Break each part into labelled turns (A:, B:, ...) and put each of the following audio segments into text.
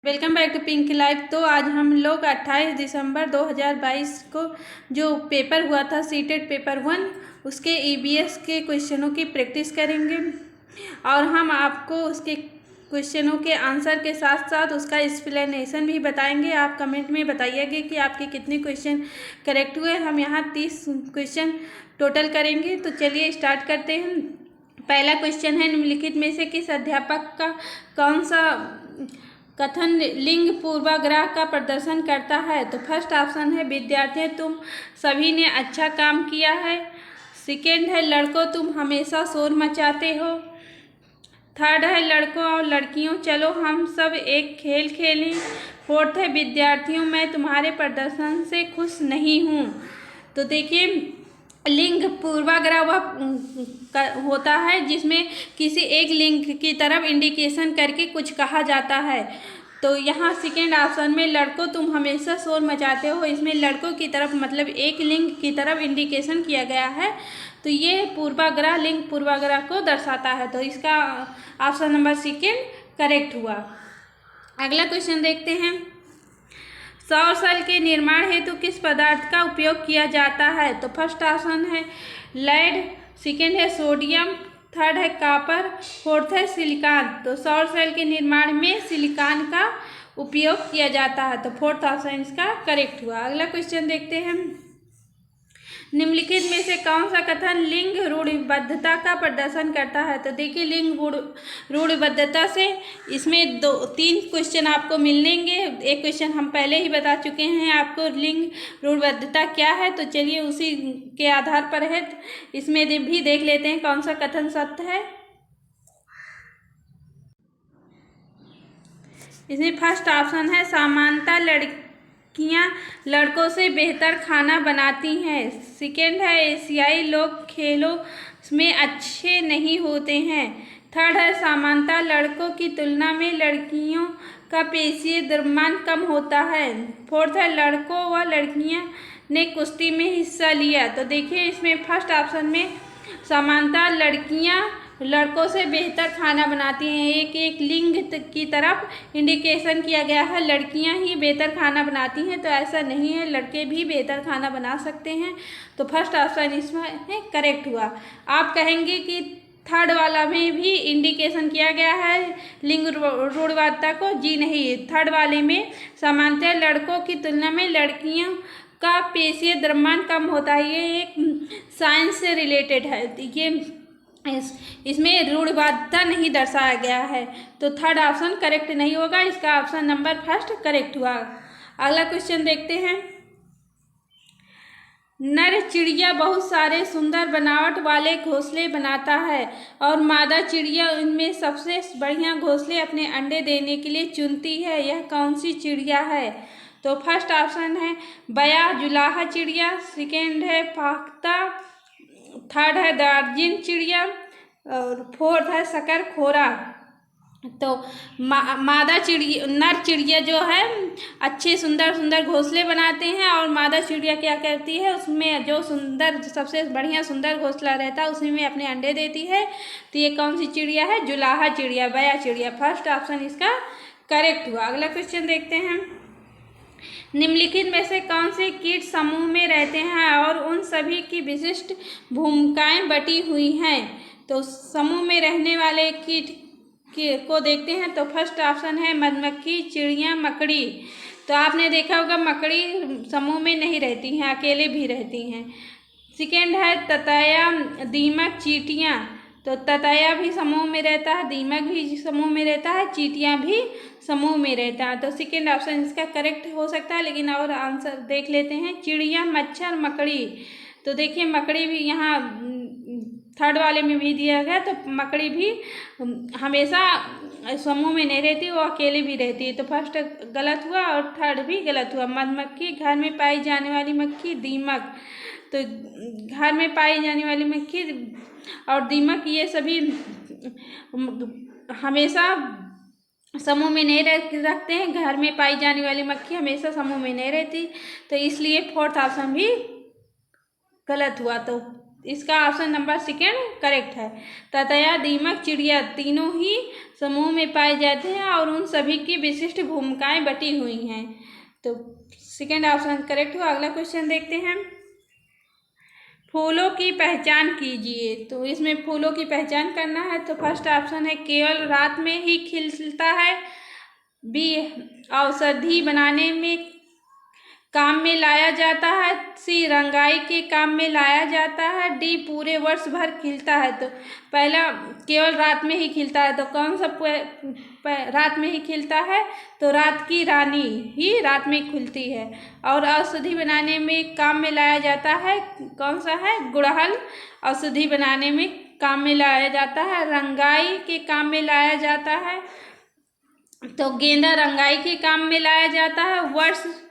A: Welcome back to pink life. तो आज हम लोग 28 दिसंबर 2022 को जो पेपर हुआ था सीटेट पेपर 1 उसके ईवीएस के क्वेश्चनों की प्रैक्टिस करेंगे और हम आपको उसके क्वेश्चनों के आंसर के साथ साथ उसका एक्सप्लेनेशन भी बताएंगे। आप कमेंट में बताइएगा कि आपके कितने क्वेश्चन करेक्ट हुए। हम यहाँ 30 क्वेश्चन टोटल करेंगे। तो चलिए स्टार्ट करते हैं। पहला क्वेश्चन है, निम्नलिखित में से किस अध्यापक का कौन सा कथन लिंग पूर्वाग्रह का प्रदर्शन करता है? तो फर्स्ट ऑप्शन है, विद्यार्थियों तुम सभी ने अच्छा काम किया है। सेकेंड है, लड़कों तुम हमेशा शोर मचाते हो। थर्ड है, लड़कों और लड़कियों चलो हम सब एक खेल खेलें। फोर्थ है, विद्यार्थियों मैं तुम्हारे प्रदर्शन से खुश नहीं हूँ। तो देखिए, लिंग पूर्वाग्रह वह होता है जिसमें किसी एक लिंग की तरफ इंडिकेशन करके कुछ कहा जाता है। तो यहाँ सेकेंड ऑप्शन में लड़कों तुम हमेशा शोर मचाते हो, इसमें लड़कों की तरफ मतलब एक लिंग की तरफ इंडिकेशन किया गया है। तो ये पूर्वाग्रह लिंग पूर्वाग्रह को दर्शाता है। तो इसका ऑप्शन नंबर सेकेंड करेक्ट हुआ। अगला क्वेश्चन देखते हैं, सौर सेल के निर्माण हेतु किस पदार्थ का उपयोग किया जाता है? तो फर्स्ट ऑप्शन है लेड, सेकेंड है सोडियम, थर्ड है कॉपर, फोर्थ है सिलिकॉन। तो सौर सेल के निर्माण में सिलिकॉन का उपयोग किया जाता है। तो फोर्थ ऑप्शन इसका करेक्ट हुआ। अगला क्वेश्चन देखते हैं, निम्नलिखित में से कौन सा कथन लिंग रूढ़िबद्धता का प्रदर्शन करता है? तो देखिए, लिंग रूढ़िबद्धता से इसमें तीन क्वेश्चन आपको मिलेंगे। एक क्वेश्चन हम पहले ही बता चुके हैं आपको लिंग रूढ़िबद्धता क्या है। तो चलिए उसी के आधार पर है, इसमें भी देख लेते हैं कौन सा कथन सत्य है। इसमें फर्स्ट ऑप्शन है, सामान्यतः लड़कियां लड़कों से बेहतर खाना बनाती हैं। सेकेंड है, एशियाई लोग खेलों में अच्छे नहीं होते हैं। थर्ड है, सामान्यतः लड़कों की तुलना में लड़कियों का पेशीय द्रव्यमान कम होता है। फोर्थ है, लड़कों व लड़कियां ने कुश्ती में हिस्सा लिया। तो देखिए, इसमें फर्स्ट ऑप्शन में सामान्यतः लड़कियां लड़कों से बेहतर खाना बनाती हैं, एक एक लिंग की तरफ इंडिकेशन किया गया है लड़कियां ही बेहतर खाना बनाती हैं। तो ऐसा नहीं है, लड़के भी बेहतर खाना बना सकते हैं। तो फर्स्ट ऑप्शन इसमें करेक्ट हुआ। आप कहेंगे कि थर्ड वाला में भी इंडिकेशन किया गया है लिंग रूढ़िवादिता को। जी नहीं, थर्ड वाले में सामान्यतः लड़कों की तुलना में लड़कियों का पेशीय द्रव्यमान कम होता है। ये एक साइंस से रिलेटेड है। ये इसमें रूढ़िवादिता नहीं दर्शाया गया है। तो थर्ड ऑप्शन करेक्ट नहीं होगा, इसका ऑप्शन नंबर फर्स्ट करेक्ट हुआ। अगला क्वेश्चन देखते हैं, नर चिड़िया बहुत सारे सुंदर बनावट वाले घोंसले बनाता है और मादा चिड़िया उनमें सबसे बढ़िया घोंसले अपने अंडे देने के लिए चुनती है। यह कौन सी चिड़िया है? तो फर्स्ट ऑप्शन है बया जुलाहा चिड़िया, सेकेंड है फाख्ता, थर्ड है दार्जिन चिड़िया और फोर्थ है शकरखोरा। तो मादा चिड़िया नर चिड़िया जो है अच्छे सुंदर सुंदर घोंसले बनाते हैं और मादा चिड़िया क्या करती है, उसमें जो सुंदर सबसे बढ़िया सुंदर घोंसला रहता है उसी में अपने अंडे देती है। तो ये कौन सी चिड़िया है? जुलाहा चिड़िया, बया चिड़िया। फर्स्ट ऑप्शन इसका करेक्ट हुआ। अगला क्वेश्चन देखते हैं, निम्नलिखित में से कौन से कीट समूह में रहते हैं और उन सभी की विशिष्ट भूमिकाएं बटी हुई हैं? तो समूह में रहने वाले कीट को देखते हैं। तो फर्स्ट ऑप्शन है मधुमक्खी, चिड़िया, मकड़ी। तो आपने देखा होगा मकड़ी समूह में नहीं रहती हैं, अकेले भी रहती हैं। सेकेंड है ततैया, दीमक, चींटियाँ। तो ततैया भी समूह में रहता है, दीमक भी समूह में रहता है, चींटियाँ भी समूह में रहता है। तो सेकेंड ऑप्शन इसका करेक्ट हो सकता है, लेकिन और आंसर देख लेते हैं, चिड़िया, मच्छर, मकड़ी। तो देखिए, मकड़ी भी यहाँ थर्ड वाले में भी दिया गया। तो मकड़ी भी हमेशा समूह में नहीं रहती, वो अकेले भी रहती है। तो फर्स्ट गलत हुआ और थर्ड भी गलत हुआ। मधुमक्खी घर में पाई जाने वाली मक्खी, दीमक। तो घर में पाई जाने वाली मक्खी और दीमक ये सभी हमेशा समूह में नहीं रखते हैं। घर में पाई जाने वाली मक्खी हमेशा समूह में नहीं रहती। तो इसलिए फोर्थ ऑप्शन भी गलत हुआ। तो इसका ऑप्शन नंबर सेकेंड करेक्ट है। ततैया, दीमक, चिड़िया तीनों ही समूह में पाए जाते हैं और उन सभी की विशिष्ट भूमिकाएं बटी हुई हैं। तो सेकेंड ऑप्शन करेक्ट हुआ। अगला क्वेश्चन देखते हैं। फूलों की पहचान कीजिए। तो इसमें फूलों की पहचान करना है। तो फर्स्ट ऑप्शन है केवल रात में ही खिलता है। बी, औषधि बनाने में काम में लाया जाता है। सी, रंगाई के काम में लाया जाता है। डी, पूरे वर्ष भर खिलता है। तो पहला केवल रात में ही खिलता है, तो कौन सा रात में ही खिलता है? तो रात की रानी ही रात में खिलती है। और औषधि बनाने में काम में लाया जाता है, कौन सा है? गुड़हल औषधि बनाने में काम में लाया जाता है। रंगाई के काम में लाया जाता है, तो गेंदा रंगाई के काम में लाया जाता है।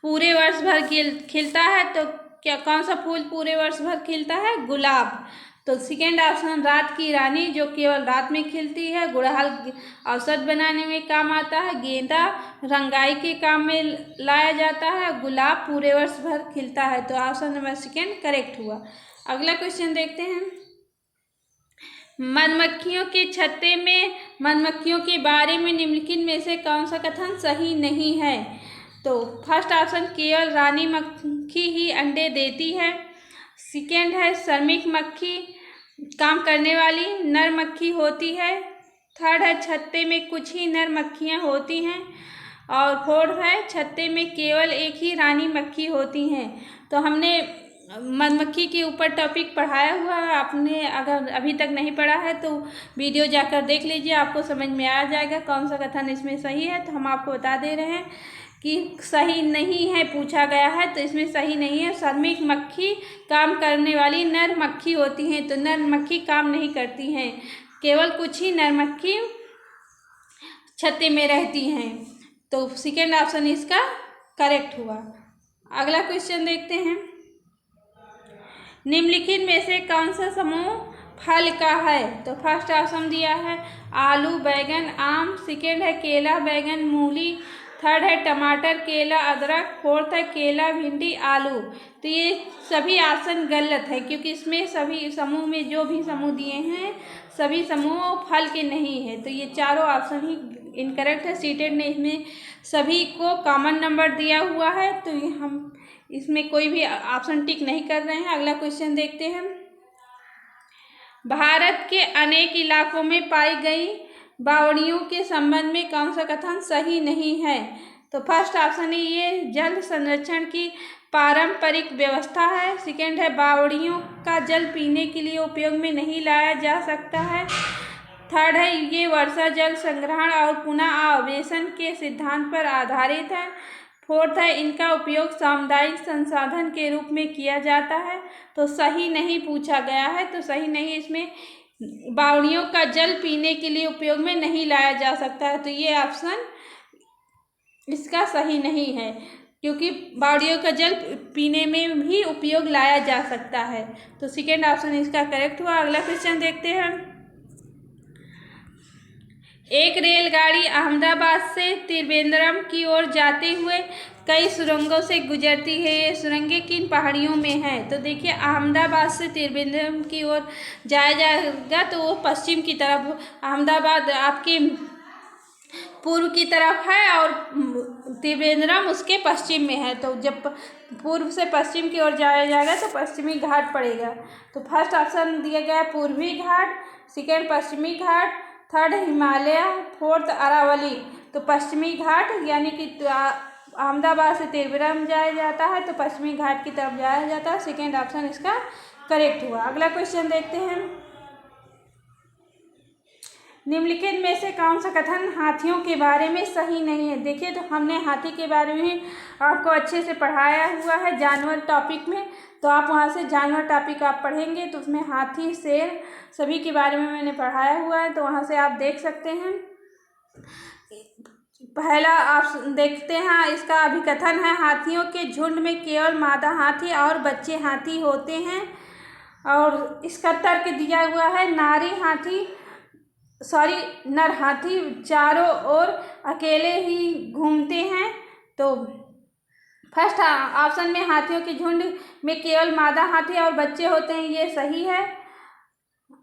A: पूरे वर्ष भर खिलता है, तो क्या कौन सा फूल पूरे वर्ष भर खिलता है? गुलाब। तो सेकेंड ऑप्शन रात की रानी जो केवल रात में खिलती है। गुड़हल औषध बनाने में काम आता है। गेंदा रंगाई के काम में लाया जाता है। गुलाब पूरे वर्ष भर खिलता है। तो ऑप्शन नंबर सेकेंड करेक्ट हुआ। अगला क्वेश्चन देखते हैं। मधुमक्खियों के छत्ते में मधुमक्खियों के बारे में निम्नलिखित में से कौन सा कथन सही नहीं है? तो फर्स्ट ऑप्शन केवल रानी मक्खी ही अंडे देती है। सेकेंड है श्रमिक मक्खी काम करने वाली नर मक्खी होती है। थर्ड है छत्ते में कुछ ही नर मक्खियाँ होती हैं। और फोर्थ है छत्ते में केवल एक ही रानी मक्खी होती हैं। तो हमने मधुमक्खी के ऊपर टॉपिक पढ़ाया हुआ है। आपने अगर अभी तक नहीं पढ़ा है तो वीडियो जाकर देख लीजिए, आपको समझ में आ जाएगा कौन सा कथन इसमें सही है। तो हम आपको बता दे रहे हैं कि सही नहीं है, पूछा गया है तो इसमें सही नहीं है। श्रमिक मक्खी काम करने वाली नर मक्खी होती हैं, तो नर मक्खी काम नहीं करती हैं, केवल कुछ ही नर मक्खी छत्ते में रहती हैं। तो सेकेंड ऑप्शन इसका करेक्ट हुआ। अगला क्वेश्चन देखते हैं। निम्नलिखित में से कौन सा समूह फल का है? तो फर्स्ट ऑप्शन दिया है आलू, बैगन, आम। सेकेंड है केला, बैगन, मूली। थर्ड है टमाटर, केला, अदरक। फोर्थ है केला, भिंडी, आलू। तो ये सभी ऑप्शन गलत है, क्योंकि इसमें सभी समूह में जो भी समूह दिए हैं सभी समूह फल के नहीं है। तो ये चारों ऑप्शन ही इनकरेक्ट है। सीटेड ने इसमें सभी को कॉमन नंबर दिया हुआ है, तो हम इसमें कोई भी ऑप्शन टिक नहीं कर रहे हैं। अगला क्वेश्चन देखते हैं। भारत के अनेक इलाकों में पाई गई बावड़ियों के संबंध में कौन सा कथन सही नहीं है? तो फर्स्ट ऑप्शन है ये जल संरक्षण की पारंपरिक व्यवस्था है। सेकेंड है बावड़ियों का जल पीने के लिए उपयोग में नहीं लाया जा सकता है। थर्ड है ये वर्षा जल संग्रहण और पुनः आवेशन के सिद्धांत पर आधारित है। फोर्थ है इनका उपयोग सामुदायिक संसाधन के रूप में किया जाता है। तो सही नहीं पूछा गया है, तो सही नहीं, इसमें बावड़ियों का जल पीने के लिए उपयोग में नहीं लाया जा सकता है। तो ये ऑप्शन इसका सही नहीं है, क्योंकि बावड़ियों का जल पीने में भी उपयोग लाया जा सकता है। तो सेकेंड ऑप्शन इसका करेक्ट हुआ। अगला क्वेश्चन देखते हैं। एक रेलगाड़ी अहमदाबाद से त्रिवेंद्रम की ओर जाते हुए कई सुरंगों से गुजरती है। ये सुरंगें किन पहाड़ियों में हैं? तो देखिए अहमदाबाद से त्रिवेंद्रम की ओर जाया जाएगा तो वो पश्चिम की तरफ, अहमदाबाद आपके पूर्व की तरफ है और त्रिवेंद्रम उसके पश्चिम में है। तो जब पूर्व से पश्चिम की ओर जाया जाएगा तो पश्चिमी घाट पड़ेगा। तो फर्स्ट ऑप्शन दिया गया है पूर्वी घाट, सेकेंड पश्चिमी घाट, थर्ड हिमालय, फोर्थ अरावली। तो पश्चिमी घाट यानी कि अहमदाबाद से त्रिवेंद्रम जाया जाता है तो पश्चिमी घाट की तरफ जाया जाता है। सेकेंड ऑप्शन इसका करेक्ट हुआ। अगला क्वेश्चन देखते हैं। निम्नलिखित में से कौन सा कथन हाथियों के बारे में सही नहीं है? देखिए तो हमने हाथी के बारे में आपको अच्छे से पढ़ाया हुआ है जानवर टॉपिक में, तो आप वहाँ से जानवर टॉपिक आप पढ़ेंगे तो उसमें हाथी, शेर सभी के बारे में मैंने पढ़ाया हुआ है, तो वहाँ से आप देख सकते हैं। पहला आप देखते हैं, इसका अभिकथन है हाथियों के झुंड में केवल मादा हाथी और बच्चे हाथी होते हैं। और इसका तर्क दिया हुआ है नर हाथी चारों ओर अकेले ही घूमते हैं। तो फर्स्ट ऑप्शन में हाथियों के झुंड में केवल मादा हाथी और बच्चे होते हैं, ये सही है।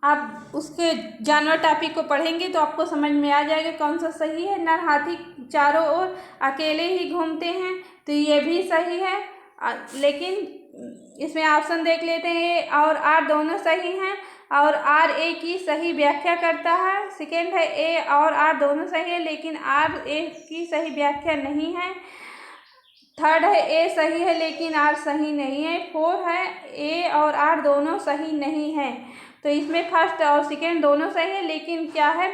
A: आप उसके जानवर टॉपिक को पढ़ेंगे तो आपको समझ में आ जाएगा कौन सा सही है। नर हाथी चारों ओर अकेले ही घूमते हैं, तो ये भी सही है। लेकिन इसमें ऑप्शन देख लेते हैं, ए और आर दोनों सही हैं और आर ए की सही व्याख्या करता है। सेकेंड है ए और आर दोनों सही है लेकिन आर ए की सही व्याख्या नहीं है। थर्ड है ए सही है लेकिन आर सही नहीं है। फोर है ए और आर दोनों सही नहीं है। तो इसमें फर्स्ट और सेकेंड दोनों सही है लेकिन क्या है,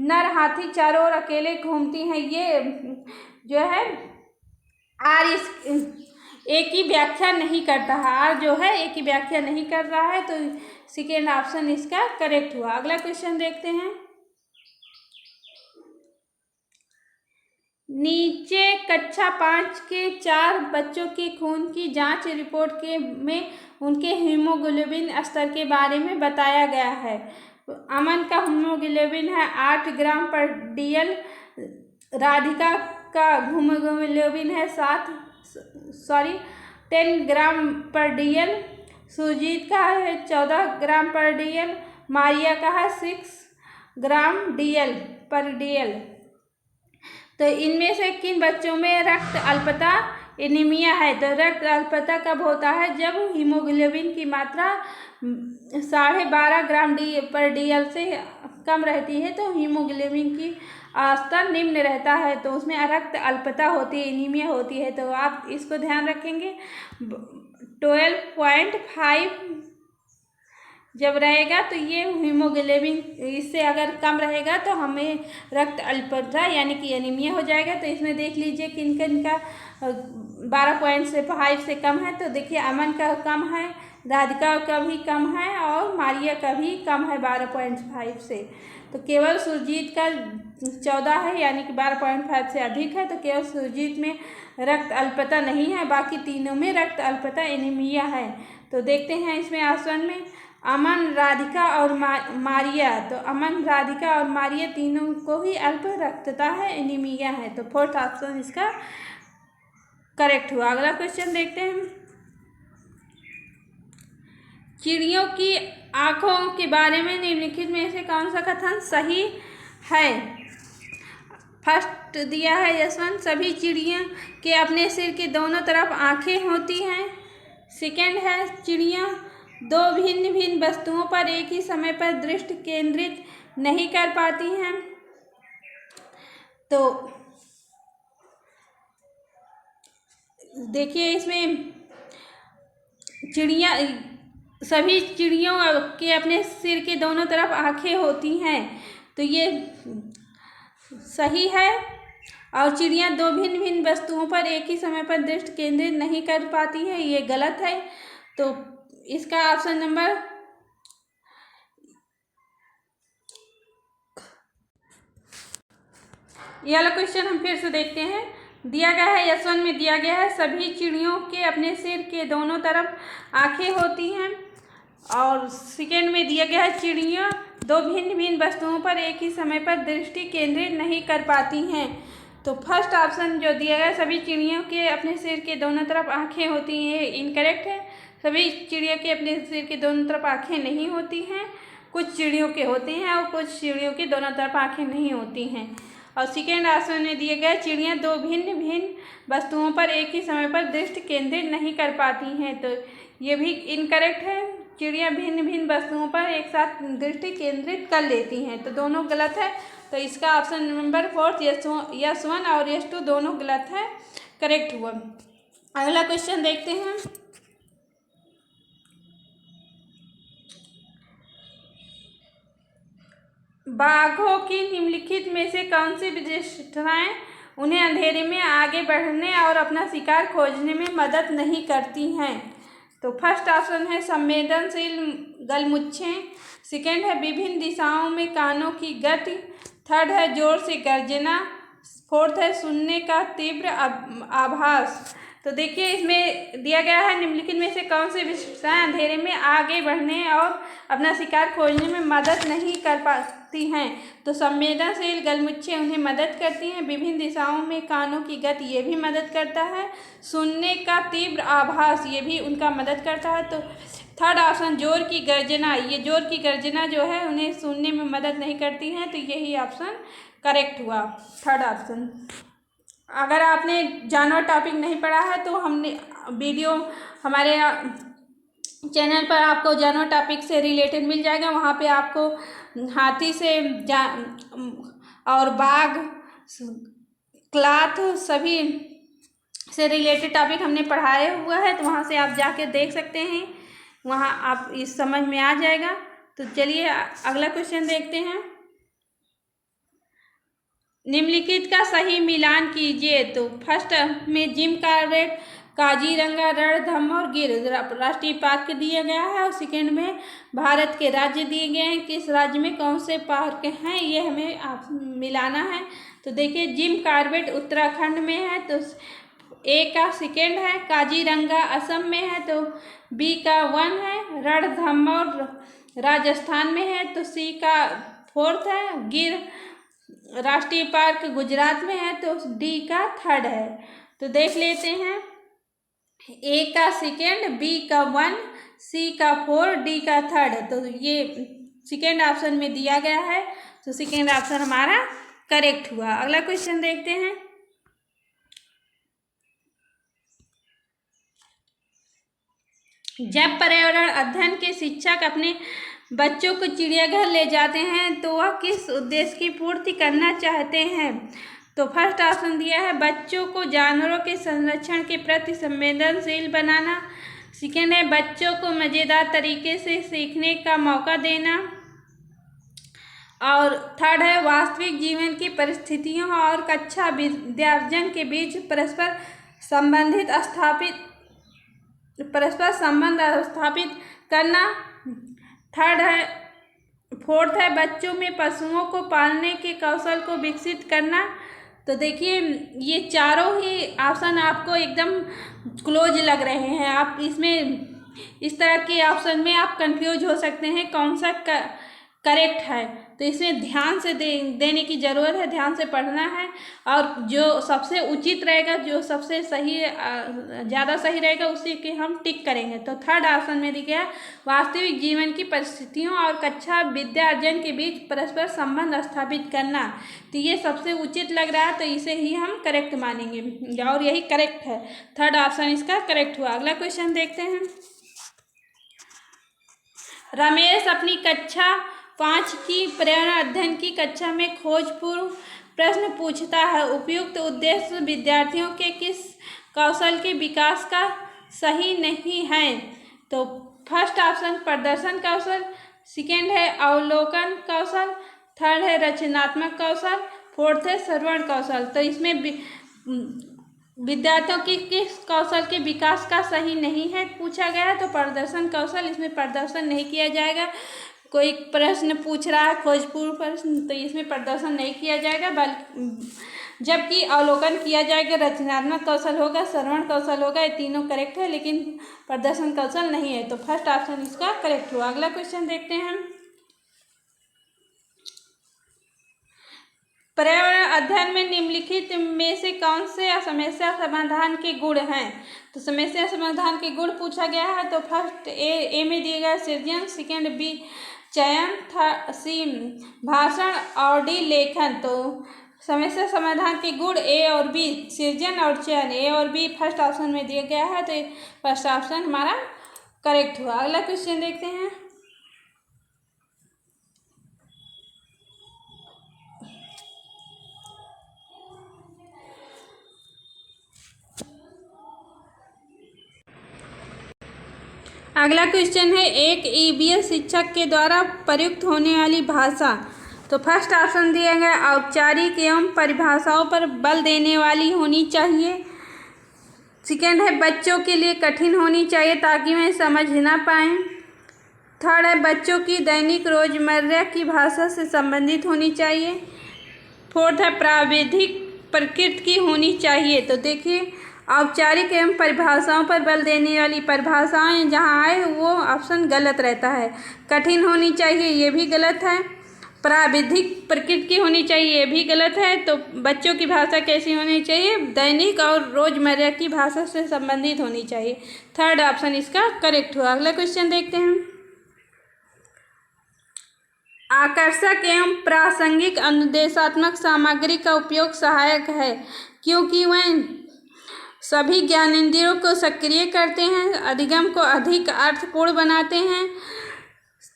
A: नर हाथी चारों ओर अकेले घूमती हैं, ये जो है आर इस ए की व्याख्या नहीं करता है। आर जो है ए की व्याख्या नहीं कर रहा है, तो सेकेंड ऑप्शन इसका करेक्ट हुआ। अगला क्वेश्चन देखते हैं। नीचे कक्षा 5 के 4 बच्चों के खून की जांच रिपोर्ट में उनके हीमोग्लोबिन स्तर के बारे में बताया गया है। अमन का हीमोग्लोबिन है 8 ग्राम पर DL, राधिका का हीमोग्लोबिन है 10 ग्राम पर DL, सुजीत का है 14 ग्राम पर DL, मारिया का है 6 ग्राम पर DL। तो इनमें से किन बच्चों में रक्त अल्पता एनीमिया है? तो रक्त अल्पता कब होता है? जब हीमोग्लोबिन की मात्रा 12.5 ग्राम पर DL से कम रहती है तो हीमोग्लोबिन की स्तर निम्न रहता है, तो उसमें रक्त अल्पता होती है, एनीमिया होती है। तो आप इसको ध्यान रखेंगे। 12.5 जब रहेगा तो ये हीमोग्लोबिन इससे अगर कम रहेगा तो हमें रक्त अल्पता यानी कि एनीमिया हो जाएगा। तो इसमें देख लीजिए किन किन का 12.5 से कम है। तो देखिए अमन का कम है, राधिका का भी कम है और मारिया का भी कम है 12.5 से। तो केवल सुरजीत का 14 है यानी कि 12.5 से अधिक है, तो केवल सुरजीत में रक्त अल्पता नहीं है, बाकी तीनों में रक्त अल्पता एनीमिया है। तो देखते हैं इसमें ऑप्शन में अमन, राधिका और मारिया। तो अमन, राधिका और मारिया तीनों को ही अल्प रक्तता है, एनीमिया है। तो फोर्थ ऑप्शन इसका करेक्ट हुआ। अगला क्वेश्चन देखते हैं। चिड़ियों की आँखों के बारे में निम्नलिखित में से कौन सा कथन सही है? फर्स्ट दिया है यशवंत, सभी चिड़िया के अपने सिर के दोनों तरफ आँखें होती हैं। सेकेंड है चिड़िया दो भिन्न भिन्न वस्तुओं पर एक ही समय पर दृष्टि केंद्रित नहीं कर पाती हैं। तो देखिए इसमें सभी चिड़ियों के अपने सिर के दोनों तरफ आँखें होती हैं, तो ये सही है। और चिड़िया दो भिन्न भिन्न वस्तुओं पर एक ही समय पर दृष्टि केंद्रित नहीं कर पाती है, ये गलत है। तो इसका ऑप्शन नंबर ये वाला क्वेश्चन हम फिर से देखते हैं। दिया गया है यशवंत में दिया गया है सभी चिड़ियों के अपने सिर के दोनों तरफ आँखें होती हैं, और सेकेंड में दिया गया है चिड़िया दो भिन्न भिन्न वस्तुओं पर एक ही समय पर दृष्टि केंद्रित नहीं कर पाती हैं। तो फर्स्ट ऑप्शन जो दिया गया सभी चिड़ियों के अपने सिर के दोनों तरफ आँखें होती हैं, इनकरेक्ट है। सभी चिड़िया के अपने सिर के दोनों तरफ आँखें नहीं होती हैं, कुछ चिड़ियों के होते हैं और कुछ चिड़ियों के दोनों तरफ आँखें नहीं होती हैं। और सेकेंड ऑप्शन में दिए गए चिड़िया दो भिन्न भिन्न वस्तुओं पर एक ही समय पर दृष्टि केंद्रित नहीं कर पाती हैं, तो ये भी इनकरेक्ट है। चिड़िया भिन्न भिन्न वस्तुओं पर एक साथ दृष्टि केंद्रित कर लेती हैं, तो दोनों गलत है। तो इसका ऑप्शन नंबर 4 यस1 और यस2 दोनों गलत है, करेक्ट हुआ। अगला क्वेश्चन देखते हैं। बाघों की निम्नलिखित में से कौन सी विशेषताएं उन्हें अंधेरे में आगे बढ़ने और अपना शिकार खोजने में मदद नहीं करती हैं? तो फर्स्ट ऑप्शन है संवेदनशील गलमुच्छें, सेकेंड है विभिन्न दिशाओं में कानों की गति, थर्ड है जोर से गर्जना, फोर्थ है सुनने का तीव्र आभास। तो देखिए इसमें दिया गया है निम्नलिखित में से कौन सी विशेषताएं अंधेरे में आगे बढ़ने और अपना शिकार खोजने में मदद नहीं कर पाती सकती हैं। तो संवेदनशील गलमुच्छें उन्हें मदद करती हैं। विभिन्न दिशाओं में कानों की गति, ये भी मदद करता है। सुनने का तीव्र आभास, ये भी उनका मदद करता है। तो थर्ड ऑप्शन जोर की गर्जना, ये जोर की गर्जना जो है उन्हें सुनने में मदद नहीं करती है। तो यही ऑप्शन करेक्ट हुआ, थर्ड ऑप्शन। अगर आपने जानवर टॉपिक नहीं पढ़ा है तो हमने वीडियो हमारे चैनल पर आपको जानवर टॉपिक से रिलेटेड मिल जाएगा। वहाँ पे आपको हाथी से और बाघ, क्लाथ, सभी से रिलेटेड टॉपिक हमने पढ़ाया हुआ है। तो वहाँ से आप जाके देख सकते हैं, वहाँ आप इस समझ में आ जाएगा। तो चलिए अगला क्वेश्चन देखते हैं। निम्नलिखित का सही मिलान कीजिए। तो फर्स्ट में जिम कॉर्बेट, काजीरंगा, रणथंभौर और गिर राष्ट्रीय पार्क दिया गया है। और सेकेंड में भारत के राज्य दिए गए हैं, किस राज्य में कौन से पार्क हैं, ये हमें आप मिलाना है। तो देखिए जिम कॉर्बेट उत्तराखंड में है, तो ए का सेकेंड है। काजीरंगा असम में है, तो बी का 1 है। रणथंभौर राजस्थान में है, तो सी का 4th है। गिर राष्ट्रीय पार्क गुजरात में है, तो डी का 3rd है। तो देख लेते हैं, ए का सेकेंड, बी का 1, सी का 4, डी का 3rd। तो ये सेकेंड ऑप्शन में दिया गया है। तो सेकेंड ऑप्शन हमारा करेक्ट हुआ। अगला क्वेश्चन देखते हैं। जब पर्यावरण अध्ययन के शिक्षक अपने बच्चों को चिड़ियाघर ले जाते हैं तो वह किस उद्देश्य की पूर्ति करना चाहते हैं। तो फर्स्ट ऑप्शन दिया है बच्चों को जानवरों के संरक्षण के प्रति संवेदनशील बनाना। सेकेंड है बच्चों को मज़ेदार तरीके से सीखने का मौका देना। और थर्ड है वास्तविक जीवन की परिस्थितियों और कक्षा विद्यार्जन के बीच परस्पर संबंध स्थापित करना। फोर्थ है बच्चों में पशुओं को पालने के कौशल को विकसित करना। तो देखिए ये चारों ही ऑप्शन आपको एकदम क्लोज लग रहे हैं। आप इसमें इस तरह के ऑप्शन में आप कंफ्यूज हो सकते हैं कौन सा करेक्ट है। तो इसमें ध्यान से देने की ज़रूरत है, ध्यान से पढ़ना है। और जो सबसे उचित रहेगा, जो सबसे सही ज़्यादा सही रहेगा उसी के हम टिक करेंगे। तो थर्ड ऑप्शन में दिया गया वास्तविक जीवन की परिस्थितियों और कक्षा विद्यार्जन के बीच परस्पर संबंध स्थापित करना। तो ये सबसे उचित लग रहा है, तो इसे ही हम करेक्ट मानेंगे और यही करेक्ट है। थर्ड ऑप्शन इसका करेक्ट हुआ। अगला क्वेश्चन देखते हैं। रमेश अपनी कक्षा 5 की पर्यावरण अध्ययन की कक्षा में खोजपूर्ण प्रश्न पूछता है। उपयुक्त उद्देश्य विद्यार्थियों के किस कौशल के विकास का सही नहीं है। तो फर्स्ट ऑप्शन प्रदर्शन कौशल, सेकेंड है अवलोकन कौशल, थर्ड है रचनात्मक कौशल, फोर्थ है श्रवण कौशल। तो इसमें विद्यार्थियों की किस कौशल के विकास का सही नहीं है पूछा गया है। तो प्रदर्शन कौशल, इसमें प्रदर्शन नहीं किया जाएगा। कोई प्रश्न पूछ रहा है खोजपूर्ण प्रश्न, तो इसमें प्रदर्शन नहीं किया जाएगा, बल्कि जबकि अवलोकन किया जाएगा, रचनात्मक कौशल होगा, श्रवण कौशल होगा। ये तीनों करेक्ट है, लेकिन प्रदर्शन कौशल नहीं है। तो फर्स्ट ऑप्शन इसका करेक्ट हुआ। अगला क्वेश्चन देखते हैं। पर्यावरण अध्ययन में निम्नलिखित में से कौन से समस्या समाधान के गुण हैं। तो समस्या समाधान के गुण पूछा गया है। तो फर्स्ट ए में दिया गया सृजन, सेकेंड बी चयन, सी भाषण और डी लेखन। तो समस्या समाधान के गुण ए और बी, सृजन और चयन, ए और बी फर्स्ट ऑप्शन में दिया गया है। तो फर्स्ट ऑप्शन हमारा करेक्ट हुआ। अगला क्वेश्चन देखते हैं। अगला क्वेश्चन है एक ईवीएस शिक्षक के द्वारा प्रयुक्त होने वाली भाषा। तो फर्स्ट ऑप्शन दिया गया औपचारिक एवं परिभाषाओं पर बल देने वाली होनी चाहिए। सेकेंड है बच्चों के लिए कठिन होनी चाहिए ताकि वह समझ ना पाएँ। थर्ड है बच्चों की दैनिक रोजमर्रा की भाषा से संबंधित होनी चाहिए। फोर्थ है प्राविधिक प्रकृति की होनी चाहिए। तो देखिए औपचारिक एवं परिभाषाओं पर बल देने वाली परिभाषाएं जहां आए वो ऑप्शन गलत रहता है। कठिन होनी चाहिए, ये भी गलत है। प्राविधिक प्रकृति की होनी चाहिए, ये भी गलत है। तो बच्चों की भाषा कैसी होनी चाहिए? दैनिक और रोजमर्रा की भाषा से संबंधित होनी चाहिए। थर्ड ऑप्शन इसका करेक्ट हुआ। अगला क्वेश्चन देखते हैं। आकर्षक एवं प्रासंगिक अनुदेशात्मक सामग्री का उपयोग सहायक है क्योंकि वह सभी ज्ञानेंद्रियों को सक्रिय करते हैं, अधिगम को अधिक अर्थपूर्ण बनाते हैं।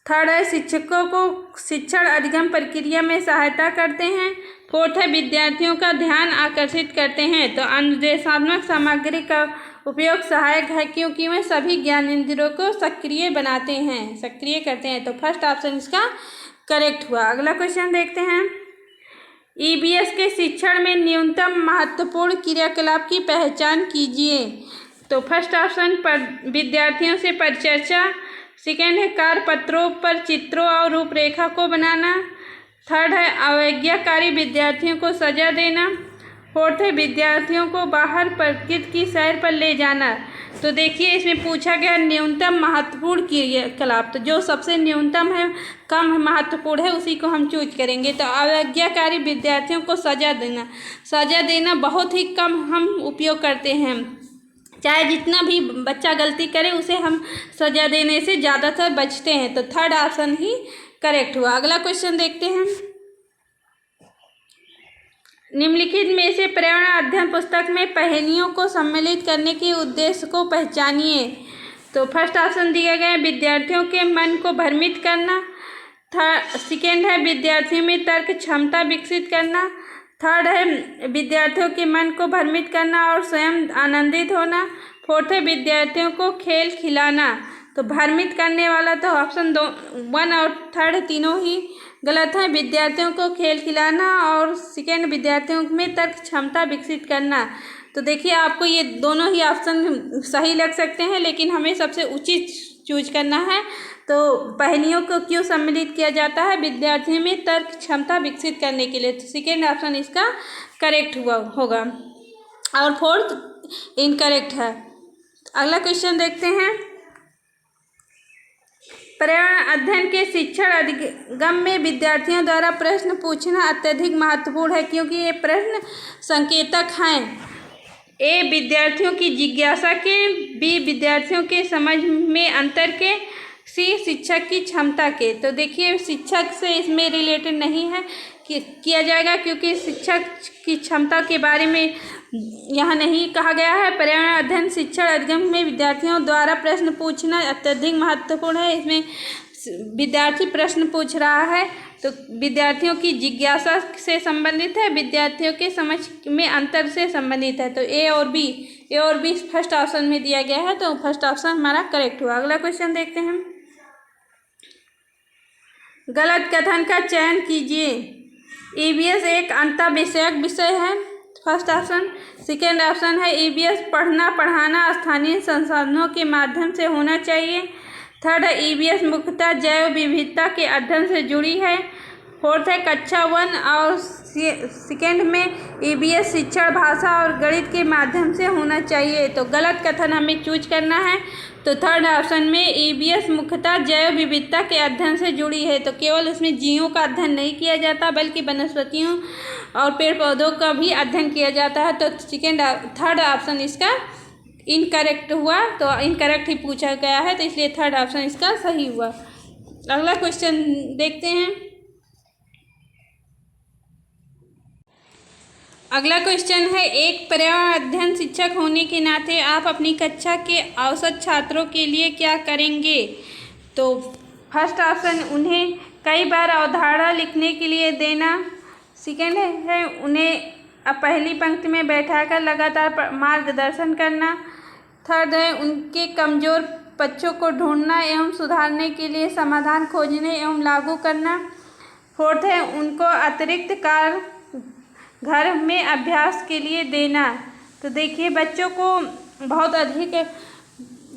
A: थर्ड है शिक्षकों को शिक्षण अधिगम प्रक्रिया में सहायता करते हैं। फोर्थ है विद्यार्थियों का ध्यान आकर्षित करते हैं। तो अनुदेशात्मक सामग्री का उपयोग सहायक है क्योंकि वह सभी ज्ञानेंद्रियों को सक्रिय बनाते हैं, सक्रिय करते हैं। तो फर्स्ट ऑप्शन इसका करेक्ट हुआ। अगला क्वेश्चन देखते हैं। ईवीएस के शिक्षण में न्यूनतम महत्वपूर्ण क्रियाकलाप की पहचान कीजिए। तो फर्स्ट ऑप्शन पर विद्यार्थियों से परिचर्चा, सेकेंड है कार्यपत्रों पर चित्रों और रूपरेखा को बनाना, थर्ड है अवज्ञाकारी विद्यार्थियों को सजा देना, फोर्थ है विद्यार्थियों को बाहर प्रकृति की सैर पर ले जाना। तो देखिए इसमें पूछा गया न्यूनतम महत्वपूर्ण क्रियाकलाप, तो जो सबसे न्यूनतम है, कम महत्वपूर्ण है, उसी को हम चूज करेंगे। तो अवज्ञाकारी विद्यार्थियों को सजा देना, सजा देना बहुत ही कम हम उपयोग करते हैं। चाहे जितना भी बच्चा गलती करे उसे हम सजा देने से ज़्यादातर बचते हैं। तो थर्ड ऑप्शन ही करेक्ट हुआ। अगला क्वेश्चन देखते हैं। निम्नलिखित में से पर्यावरण अध्ययन पुस्तक में पहेलियों को सम्मिलित करने के उद्देश्य को पहचानिए। तो फर्स्ट ऑप्शन दिया गया है विद्यार्थियों के मन को भ्रमित करना, सेकेंड है विद्यार्थियों में तर्क क्षमता विकसित करना, थर्ड है विद्यार्थियों के मन को भ्रमित करना और स्वयं आनंदित होना, फोर्थ है विद्यार्थियों को खेल खिलाना। तो भ्रमित करने वाला तो ऑप्शन 1 और थर्ड तीनों ही गलत है। विद्यार्थियों को खेल खिलाना और सेकेंड विद्यार्थियों में तर्क क्षमता विकसित करना। तो देखिए आपको ये दोनों ही ऑप्शन सही लग सकते हैं, लेकिन हमें सबसे उचित चूज करना है। तो पहेलियों को क्यों सम्मिलित किया जाता है? विद्यार्थियों में तर्क क्षमता विकसित करने के लिए। तो सेकेंड ऑप्शन इसका करेक्ट होगा और फोर्थ इनकरेक्ट है। अगला क्वेश्चन देखते हैं। पर्यावरण अध्ययन के शिक्षण अधिगम में विद्यार्थियों द्वारा प्रश्न पूछना अत्यधिक महत्वपूर्ण है क्योंकि ये प्रश्न संकेतक हैं। ए विद्यार्थियों की जिज्ञासा के, बी विद्यार्थियों के समझ में अंतर के, सी शिक्षक की क्षमता के। तो देखिए शिक्षक से इसमें रिलेटेड नहीं है कि किया जाएगा क्योंकि शिक्षक की क्षमता के बारे में यहाँ नहीं कहा गया है। पर्यावरण अध्ययन शिक्षण अधिगम में विद्यार्थियों द्वारा प्रश्न पूछना अत्यधिक महत्वपूर्ण है। इसमें विद्यार्थी प्रश्न पूछ रहा है तो विद्यार्थियों की जिज्ञासा से संबंधित है, विद्यार्थियों के समझ में अंतर से संबंधित है। तो ए और बी फर्स्ट ऑप्शन में दिया गया है, तो फर्स्ट ऑप्शन हमारा करेक्ट हुआ। अगला क्वेश्चन देखते हैं। गलत कथन का चयन कीजिए। ईवीएस एक अंतःविषयक विषय है, फर्स्ट ऑप्शन। सेकेंड ऑप्शन है ईवीएस पढ़ना पढ़ाना स्थानीय संसाधनों के माध्यम से होना चाहिए। थर्ड है ईवीएस मुख्यतः जैव विविधता के अध्ययन से जुड़ी है। फोर्थ है कक्षा 1 और सेकेंड में ईवीएस शिक्षण भाषा और गणित के माध्यम से होना चाहिए। तो गलत कथन हमें चूज करना है। तो थर्ड ऑप्शन में ईवीएस मुख्यतः जैव विविधता के अध्ययन से जुड़ी है। तो केवल इसमें जीवों का अध्ययन नहीं किया जाता बल्कि वनस्पतियों और पेड़ पौधों का भी अध्ययन किया जाता है। तो थर्ड ऑप्शन इसका इनकरेक्ट हुआ, तो इनकरेक्ट ही पूछा गया है, तो इसलिए थर्ड ऑप्शन इसका सही हुआ। अगला क्वेश्चन देखते हैं। अगला क्वेश्चन है, एक पर्यावरण अध्ययन शिक्षक होने के नाते आप अपनी कक्षा के औसत छात्रों के लिए क्या करेंगे? तो फर्स्ट ऑप्शन उन्हें कई बार अवधारणा लिखने के लिए देना। सेकेंड है उन्हें पहली पंक्ति में बैठाकर लगातार मार्गदर्शन करना। थर्ड है उनके कमज़ोर पक्षों को ढूंढना एवं सुधारने के लिए समाधान खोजने एवं लागू करना। फोर्थ है उनको अतिरिक्त कार्य घर में अभ्यास के लिए देना। तो देखिए बच्चों को बहुत अधिक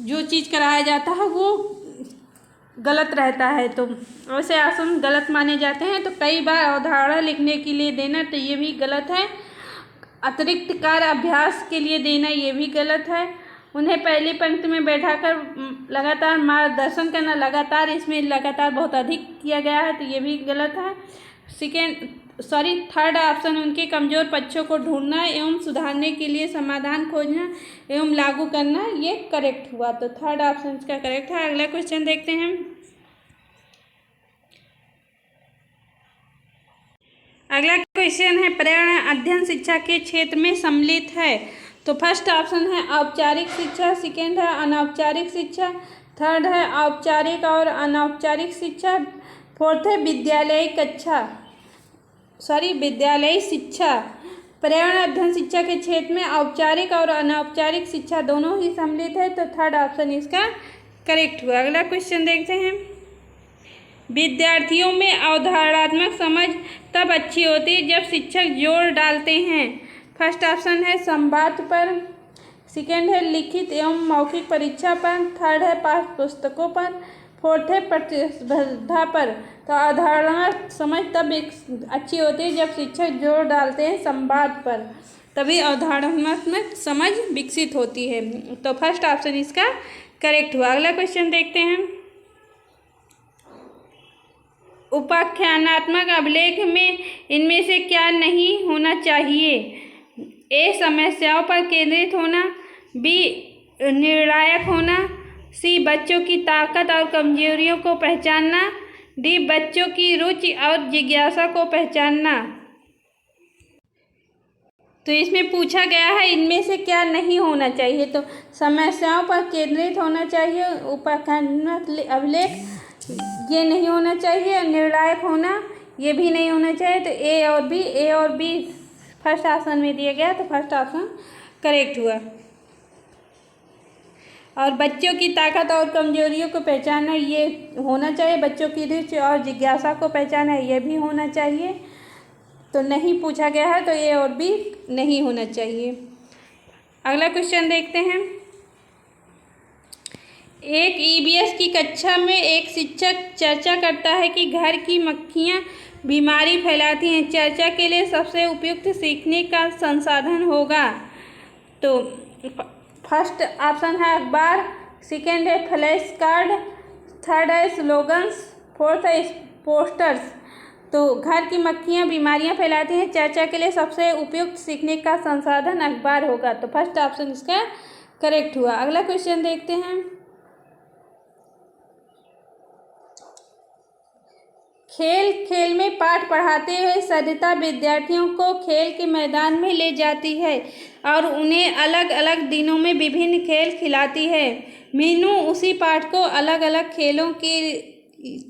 A: जो चीज़ कराया जाता है वो गलत रहता है, तो वैसे आसन गलत माने जाते हैं। तो कई बार अवधारणा लिखने के लिए देना, तो ये भी गलत है। अतिरिक्त कार्य अभ्यास के लिए देना, ये भी गलत है। उन्हें पहली पंक्ति में बैठाकर लगातार मार्गदर्शन करना। लगातार इसमें लगातार बहुत अधिक किया गया है, तो ये भी गलत है। थर्ड ऑप्शन, उनके कमज़ोर पक्षों को ढूंढना एवं सुधारने के लिए समाधान खोजना एवं लागू करना, ये करेक्ट हुआ। तो थर्ड ऑप्शन इसका करेक्ट है। अगला क्वेश्चन देखते हैं। अगला क्वेश्चन है, पर्यावरण अध्ययन शिक्षा के क्षेत्र में सम्मिलित है। तो फर्स्ट ऑप्शन है औपचारिक शिक्षा, सेकेंड है अनौपचारिक शिक्षा, थर्ड है औपचारिक और अनौपचारिक शिक्षा, फोर्थ है विद्यालयी शिक्षा। पर्यावरण अध्ययन शिक्षा के क्षेत्र में औपचारिक और अनौपचारिक शिक्षा दोनों ही सम्मिलित है, तो थर्ड ऑप्शन इसका करेक्ट हुआ। अगला क्वेश्चन देखते हैं। विद्यार्थियों में अवधारणात्मक समझ तब अच्छी होती है जब शिक्षक जोर डालते हैं। फर्स्ट ऑप्शन है संवाद पर, सेकेंड है लिखित एवं मौखिक परीक्षा पर, थर्ड है पाठ्य पुस्तकों पर, फोर्थ है प्रतिस्पर्धा पर। तो अवधारणा समझ तब अच्छी होती है जब शिक्षक जोर डालते हैं संवाद पर, तभी अवधारणात्मक समझ विकसित होती है। तो फर्स्ट ऑप्शन इसका करेक्ट हुआ। अगला क्वेश्चन देखते हैं। उपाख्यानात्मक अभिलेख में इनमें से क्या नहीं होना चाहिए? ए, समस्याओं पर केंद्रित होना, बी, निर्णायक होना, सी, बच्चों की ताकत और कमजोरियों को पहचानना, डी, बच्चों की रुचि और जिज्ञासा को पहचानना। तो इसमें पूछा गया है इनमें से क्या नहीं होना चाहिए। तो समस्याओं पर केंद्रित होना चाहिए, उपाख्यानात्मक अभिलेख ये नहीं होना चाहिए, निर्णायक होना ये भी नहीं होना चाहिए। तो ए और बी फर्स्ट ऑप्शन में दिया गया, तो फर्स्ट ऑप्शन करेक्ट हुआ। और बच्चों की ताकत और कमजोरियों को पहचानना ये होना चाहिए, बच्चों की रुचि और जिज्ञासा को पहचानना ये भी होना चाहिए। तो नहीं पूछा गया है, तो ए और बी नहीं होना चाहिए। अगला क्वेश्चन देखते हैं। एक ईवीएस की कक्षा में एक शिक्षक चर्चा करता है कि घर की मक्खियां बीमारी फैलाती हैं। चर्चा के लिए सबसे उपयुक्त सीखने का संसाधन होगा। तो फर्स्ट ऑप्शन है अखबार, सेकेंड है फ्लैश कार्ड, थर्ड है स्लोगन्स, फोर्थ है पोस्टर्स। तो घर की मक्खियां बीमारियां फैलाती हैं, चर्चा के लिए सबसे उपयुक्त सीखने का संसाधन अखबार होगा। तो फर्स्ट ऑप्शन इसका करेक्ट हुआ। अगला क्वेश्चन देखते हैं। खेल में पाठ पढ़ाते हुए सरिता विद्यार्थियों को खेल के मैदान में ले जाती है और उन्हें अलग अलग दिनों में विभिन्न खेल खिलाती है। मीनू उसी पाठ को अलग अलग खेलों के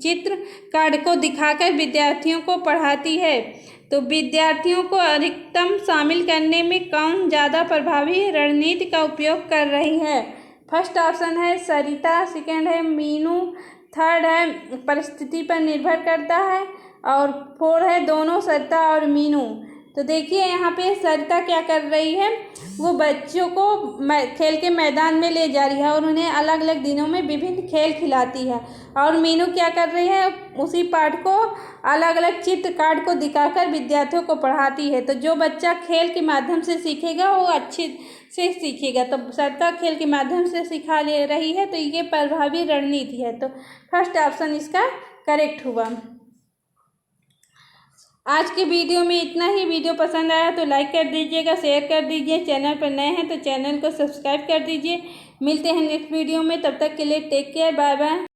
A: चित्र कार्ड को दिखाकर विद्यार्थियों को पढ़ाती है। तो विद्यार्थियों को अधिकतम शामिल करने में कौन ज़्यादा प्रभावी रणनीति का उपयोग कर रही है? फर्स्ट ऑप्शन है सरिता, सेकेंड है मीनू, थर्ड है परिस्थिति पर निर्भर करता है और फोर्थ है दोनों सरिता और मीनू। तो देखिए यहाँ पे सरिता क्या कर रही है, वो बच्चों को खेल के मैदान में ले जा रही है और उन्हें अलग अलग दिनों में विभिन्न खेल खिलाती है। और मीनू क्या कर रही है, उसी पाठ को अलग अलग चित्र कार्ड को दिखाकर विद्यार्थियों को पढ़ाती है। तो जो बच्चा खेल के माध्यम से सीखेगा वो अच्छे से सीखेगा। तो सरिता खेल के माध्यम से सिखा ले रही है, तो ये प्रभावी रणनीति है। तो फर्स्ट ऑप्शन इसका करेक्ट हुआ। आज के वीडियो में इतना ही। वीडियो पसंद आया तो लाइक कर दीजिएगा, शेयर कर दीजिए। चैनल पर नए हैं तो चैनल को सब्सक्राइब कर दीजिए। मिलते हैं नेक्स्ट वीडियो में, तब तक के लिए टेक केयर, बाय बाय।